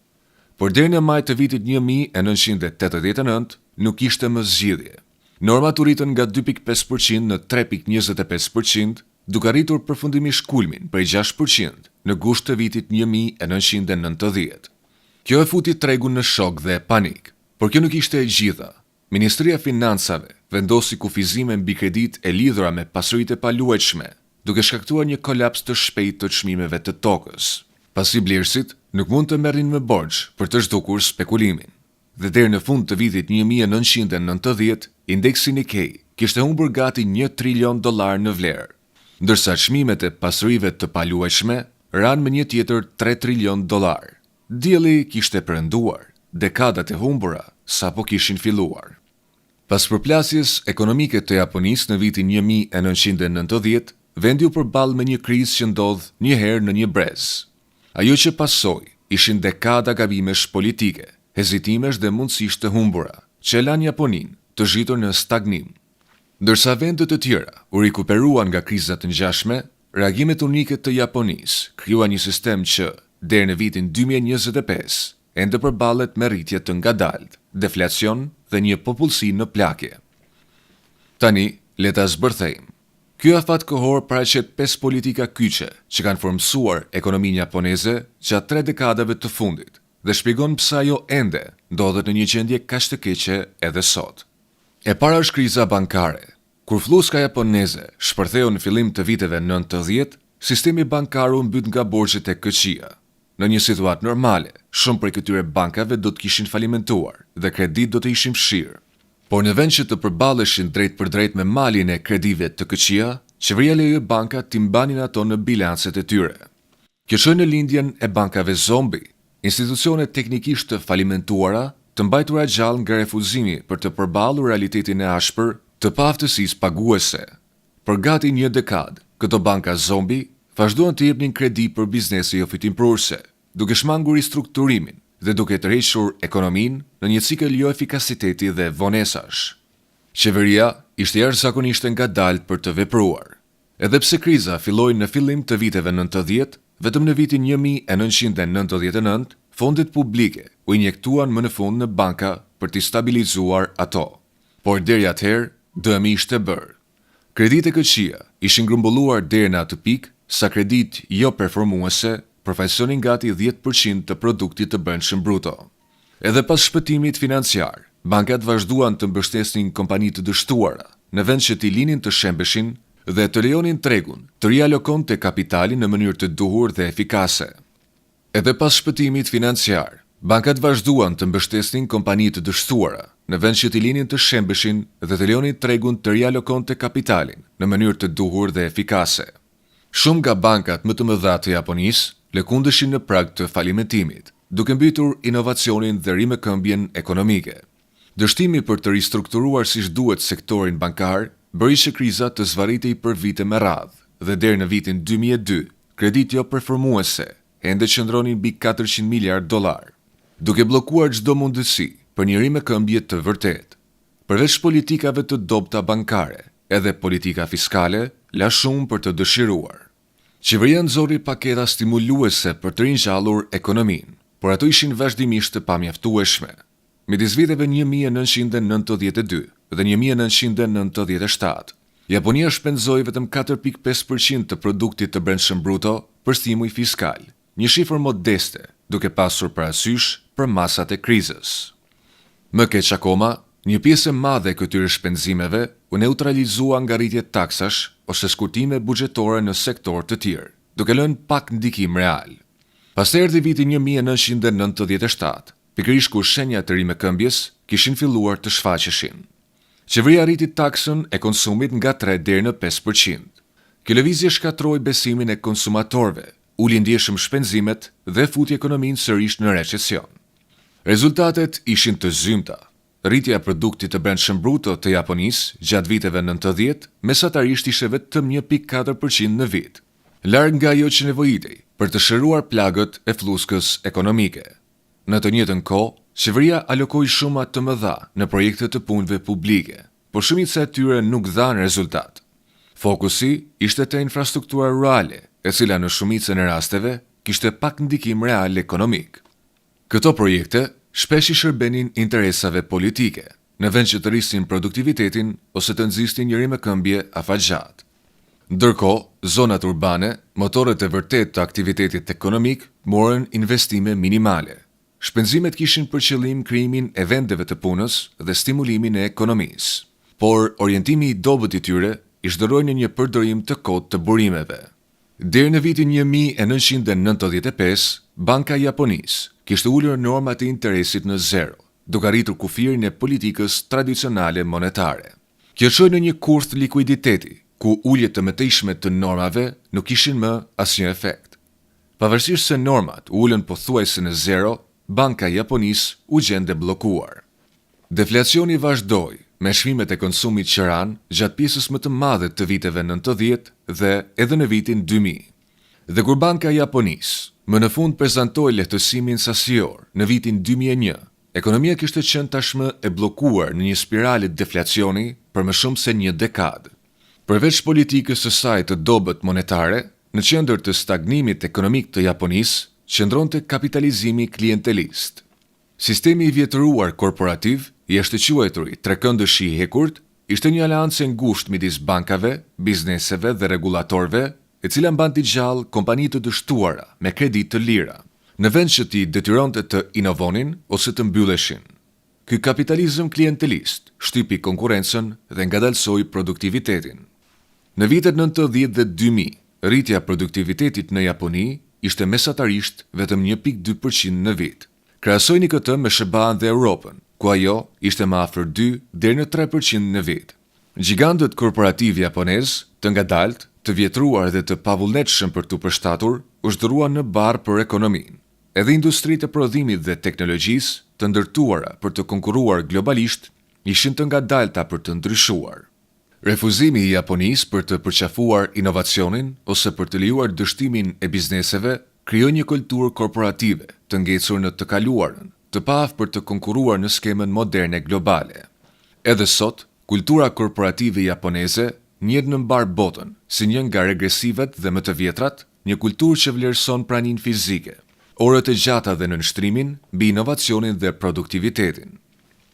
S1: Por deri në maj të vitit 1989 nuk ishte më zgjidhje. Normat u rritën nga 2.5% në 3.25%, duke arritur përfundimisht kulmin prej 6% në gusht të vitit 1990. Kjo e futi tregun në shok dhe panik, por kjo nuk ishte e gjitha. Ministria e Financave vendosi kufizime mbi kredit e lidhura me pasuritë e paluajtshme, duke shkaktuar një kolaps të shpejtë të çmimeve të tokës. Pasi blerësit nuk mund të merrin më borxh për të zhdukur spekulimin. Dhe deri në fund të vitit 1990, indeksi Nikkei kishte humbur gati $1 trilion në vlerë, ndërsa çmimet e pasurive të paluajtshme ranë me një tjetër $3 trilion. Dielli kishte perënduar, dekadat e humbura sapo kishin filluar. Pas përplasjes ekonomike të Japonisë në vitin 1990, vendi u përball me një krizë që ndodh një herë në një brez. Ajo që pasoi ishin dekada gabimesh politike, hezitimesh dhe mundësish të humbura, që lanë Japoninë të zhitur në stagnim. Ndërsa vendet të tjera u rikuperuan nga krizat të ngjashme, reagimet unike të Japonisë krijuan një sistem që, deri në vitin 2025, ende përballet me rritje të ngadalt, deflacion dhe një popullsi në plakje. Tani, le ta zbërthejmë. Ky afat kohor paraqet 5 politika kyçe që kanë formsuar ekonominë japoneze gjatë 3 dekadave të fundit dhe shpjegon pse ajo ende ndodhet në një gjendje kaq të keqe edhe sot. E para është kriza bankare. Kur flluska japoneze shpërtheu në fillim të viteve 90, sistemi bankar u mbyt nga borxhet e KQI-ja. Në një situatë normale, shumë prej këtyre bankave do të kishin falimentuar dhe kredit do të ishin fshirë. Por në vend që të përballeshin drejt për drejt me malin e kredive të KQI-ja, qeveria lejoi bankat të mbanin ato në bilancet e tyre. Kjo çoi në lindjen e bankave zombi, institucione teknikisht të falimentuara, të mbajtura gjallë nga refuzimi për të përballur realitetin e ashpër të paaftësisë paguese. Për gati një dekadë, këto banka zombi vazhduan të jepnin kredi për biznese jo fitimprurse, duke shmangur ristrukturimin dhe duke tërhequr ekonominë në një cikël jo efikasiteti dhe vonesash. Qeveria ishte jashtëzakonisht e ngadaltë për të vepruar. Edhe pse kriza filloi në fillim të viteve 90, vetëm në vitin 1999 fondet publike u injektuan më në fund në banka për t'i stabilizuar ato. Por deri atëherë, dëmi ishte bërë. Kreditë e KQI-ja ishin grumbulluar deri në atë pikë sa kredit jo performuese përfaqësonin gati 10% të produktit të brendshëm bruto. Edhe pas shpëtimit financiar, bankat vazhduan të mbështesnin kompani të dështuara, në vend që t'i linin të shembeshin dhe të lejonin tregun të rialokonte kapitalin në mënyrë të duhur dhe efikase. Edhe pas shpëtimit financiar, bankat vazhduan të mbështesnin kompani të dështuara, në vend që t'i linin të shembeshin dhe të lejonin tregun të rialokonte kapitalin në mënyrë të duhur dhe efikase. Shumë nga bankat më të mëdha të Japonisë lëkundeshin në prag të falimentimit, duke mbytur inovacionin dhe rimëkëmbjen ekonomike. Dështimi për të ristrukturuar siç duhet sektorin bankar bëri që kriza të zvarritej për vite me radhë dhe deri në vitin 2002, kredit jo performuese ende qëndronin mbi $400 miliard, duke bllokuar çdo mundësi për një rimëkëmbje të vërtetë. Përveç politikave të dobta bankare, edhe politika fiskale la shumë për të dëshiruar. Qeveria nxorri paketa stimuluese për të ringjallur ekonominë, por ato ishin vazhdimisht të pamjaftueshme. Midis viteve 1992 dhe 1997, Japonia shpenzoi vetëm 4.5% të produktit të brendshëm bruto për stimuj fiskal, një shifër modeste, duke pasur parasysh për masat e krizës. Më keq akoma, një pjesë e madhe e këtyre shpenzimeve u neutralizua nga rritje taksash ose shkurtime buxhetore në sektor të tjerë, duke lënë pak ndikim real. Pas erdhi viti 1997, pikërisht kur shenjat e rimëkëmbjes kishin filluar të shfaqeshin. Qeveria rriti taksën e konsumit nga 3 deri në 5%. Kjo lëvizje shkatroi besimin e konsumatorëve, uli ndjeshëm shpenzimet dhe futi ekonominë sërish në recesion. Rezultatet ishin të zymta. Rritja e produktit të brendshëm bruto të Japonisë gjatë viteve 90 mesatarisht ishte vetëm 1.4% në vit, larg nga ajo që nevojitej për të shëruar plagët e fluskës ekonomike. Në të njëjtën kohë, qeveria alokoi shuma të mëdha në projekte të punëve publike, por shumica e tyre nuk dhanë rezultat. Fokusi ishte te infrastruktura rurale, e cila në shumicën e rasteve kishte pak ndikim real ekonomik. Këto projekte shpesh i shërbenin interesave politike, në vend që të rrisin produktivitetin ose të nxisnin një rimëkëmbje afatgjat. Ndërkohë, zonat urbane, motorët e vërtet të aktivitetit ekonomik, morën investime minimale. Shpenzimet kishin për qëllim krijimin e vendeve të punës dhe stimulimin e ekonomisë, por orientimi i dobët i tyre i shndërroi në një përdorim të kotë të burimeve. Deri në vitin 1995, Banka e Japonisë kishte ulur normat e interesit në zero, duke arritur kufirin e politikës tradicionale monetare. Kjo çoi në një kurth likuiditeti, ku uljet të mëtejshme të normave nuk kishin më asnjë efekt. Pavarësisht se normat ulën pothuajse në zero, Banka e Japonisë u gjende bllokuar. Deflacioni vazhdoi, me çmimet e konsumit që ranë gjatë pjesës më të madhe të viteve 90 dhe edhe në vitin 2000. Dhe kur Banka e Japonisë më në fund prezantoi lehtësimin sasior në vitin 2001, ekonomia kishte qenë tashmë e bllokuar në një spirale deflacioni për më shumë se një dekadë. Përveç politikës së saj të dobët monetare, në qendër të stagnimit ekonomik të Japonisë qëndronte kapitalizmi klientelist. Sistemi i vjetëruar korporativ, i është quajtur i trekëndëshi i hekurt, ishte një aleancë e ngushtë midis bankave, bizneseve dhe regulatorëve, e cila mbante gjallë kompani të dështuara me kredi të lira, në vend që t'i detyronte të inovonin ose të mbylleshin. Ky kapitalizëm klientelist shtypi konkurrencën dhe ngadalsoi produktivitetin. Në vitet 90 dhe 2000, rritja e produktivitetit në Japoni ishte mesatarisht vetëm 1.2% në vit. Krahasojini këtë me SBA-n dhe Europën, ku ajo ishte më afër 2 deri në 3% në vit. Gjigantët korporativ japonez, të ngadalt, të vjetruar dhe të pavullnetshëm për tu përshtatur, u zhdëruan në barë për ekonominë. Edhe industritë e prodhimit dhe teknologjisë, të ndërtuara për të konkurruar globalisht, ishin të ngadalta për të ndryshuar. Refuzimi i Japonisë për të përqafuar inovacionin ose për të lejuar dështimin e bizneseve krijoi një kulturë korporative të ngecur në të kaluarën, të paaftë për të konkurruar në skemën moderne globale. Edhe sot, kultura korporative japoneze njihet në mbar botën si një nga regresivet dhe më të vjetrat, një kulturë që vlerëson praninë fizike, orët e gjata dhe nënshtrimin mbi inovacionin dhe produktivitetin.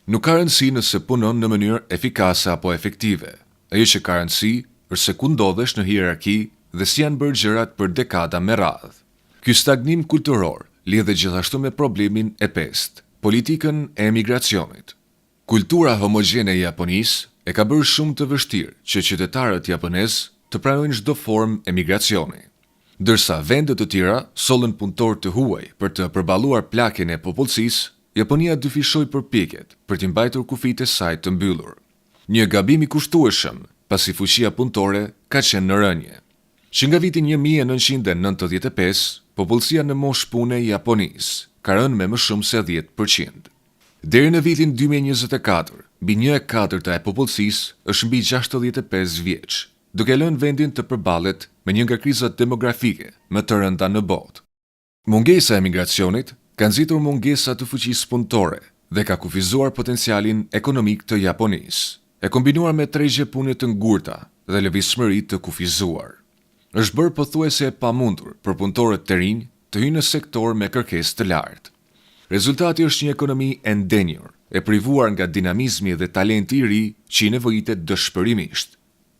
S1: Nuk ka rëndësi nëse punon në mënyrë efikase apo efektive. Ajo që ka rëndësi është se ku ndodhesh në hierarki dhe si janë bërë gjërat për dekada me radhë. Ky stagnim kulturor lidhet gjithashtu me problemin e pestë, politikën e emigracionit. Kultura homogjene e Japonisë e ka bërë shumë të vështirë që qytetarët japonezë të pranojnë çdo formë emigracioni. Ndërsa vendet të tjera sollën punëtorë të huaj për të përballuar plakjen e popullsisë, Japonia dyfishoi përpjekjet për t'i mbajtur kufijtë e saj të mbyllur. Një gabim i kushtueshëm, pasi fuqia punëtore ka qenë në rënje. Që nga vitin 1995, popullsia në moshë pune e Japonisë ka rënë me më shumë se 10%. Deri në vitin 2024, mbi 1/4 e popullsisë është mbi 65 vjeç, duke lënë vendin të përballet me një nga krizat demografike më të rënda në botë. Mungesa e emigracionit ka nxitur mungesa të fuqisë punëtore dhe ka kufizuar potencialin ekonomik të Japonisë, e kombinuar me tregje pune të ngurta dhe lëvizshmëri të kufizuar. Është bërë pothuajse e pamundur për punëtorët të rinj të hyjnë në sektor me kërkesë të lartë. Rezultati është një ekonomi e ndenjur, e privuar nga dinamizmi dhe talenti i ri që i nevojitet dëshpërimisht.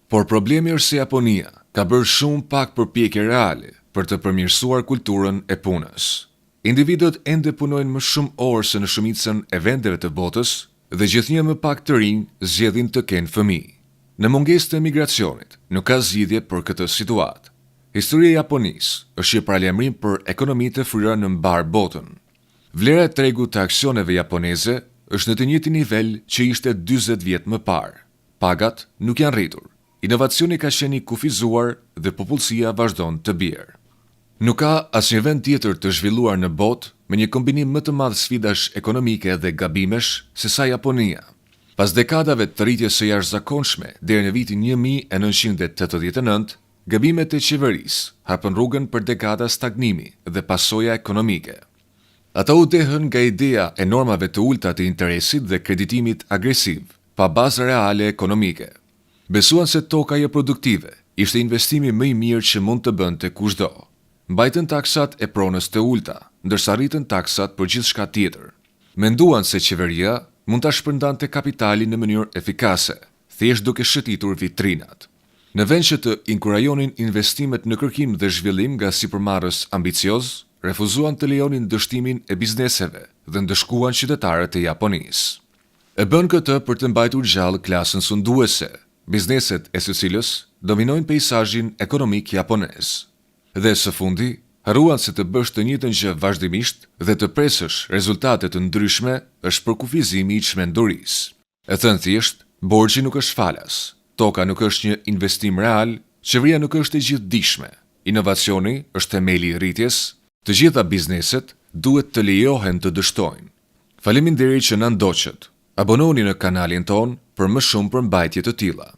S1: Por problemi është se Japonia ka bërë shumë pak përpjekje reale për të përmirësuar kulturën e punës. individët ende punojnë më shumë orë se në shumicën e vendeve të botës dhe gjithnjë më pak të rinj zgjedhin të kenë fëmijë. Në mungesë të emigracionit, nuk ka zgjidhje për këtë situatë. Historia e Japonisë është një paralajmërim për ekonomi të fryra në mbar botën. Vlera e tregut të aksioneve japoneze është në të njëjtin nivel që ishte 40 vjet më parë. Pagat nuk janë rritur. Inovacioni ka qenë i kufizuar dhe popullsia vazhdon të bjerë. Nuk ka asnjë vend tjetër të zhvilluar në botë me një kombinim më të madh sfidash ekonomike dhe gabimesh se sa Japonia. Pas dekadave të rritjes së jashtëzakonshme deri në vitin 1989, gabimet e qeverisë hapën rrugën për dekada stagnimi dhe pasoja ekonomike. Ata u dehën nga ideja e normave të ulta të interesit dhe kreditimit agresiv, pa bazë reale ekonomike. Besuan se toka jo produktive ishte investimi më i mirë që mund të bënte kushdo. Mbajtën taksat e pronës të ulta, ndërsa rritën taksat për gjithçka tjetër. Menduan se qeveria mund ta shpërndante kapitalin në mënyrë efikase, thjesht duke shëtitur vitrinat. Në vend që të inkurajonin investimet në kërkim dhe zhvillim nga sipërmarrës ambicioz, refuzuan të lejonin dështimin e bizneseve dhe ndëshkuan qytetarët e Japonisë. E bën këtë për të mbajtur gjallë klasën sunduese, bizneset e së cilës dominojnë peizazhin ekonomik japonez. Dhe së fundi, harruan se të bësh të njëjtën gjë vazhdimisht dhe të presësh rezultate të ndryshme është përkufizimi i çmendurisë. E thënë thjesht, borxhi nuk është falas, toka nuk është një investim real, qeveria nuk është e gjithdijshme, inovacioni është themeli i rritjes, të gjitha bizneset duhet të lejohen të dështojnë. Faleminderit që na ndoqët. Abononi në kanalin ton për më shumë përmbajtje të tilla.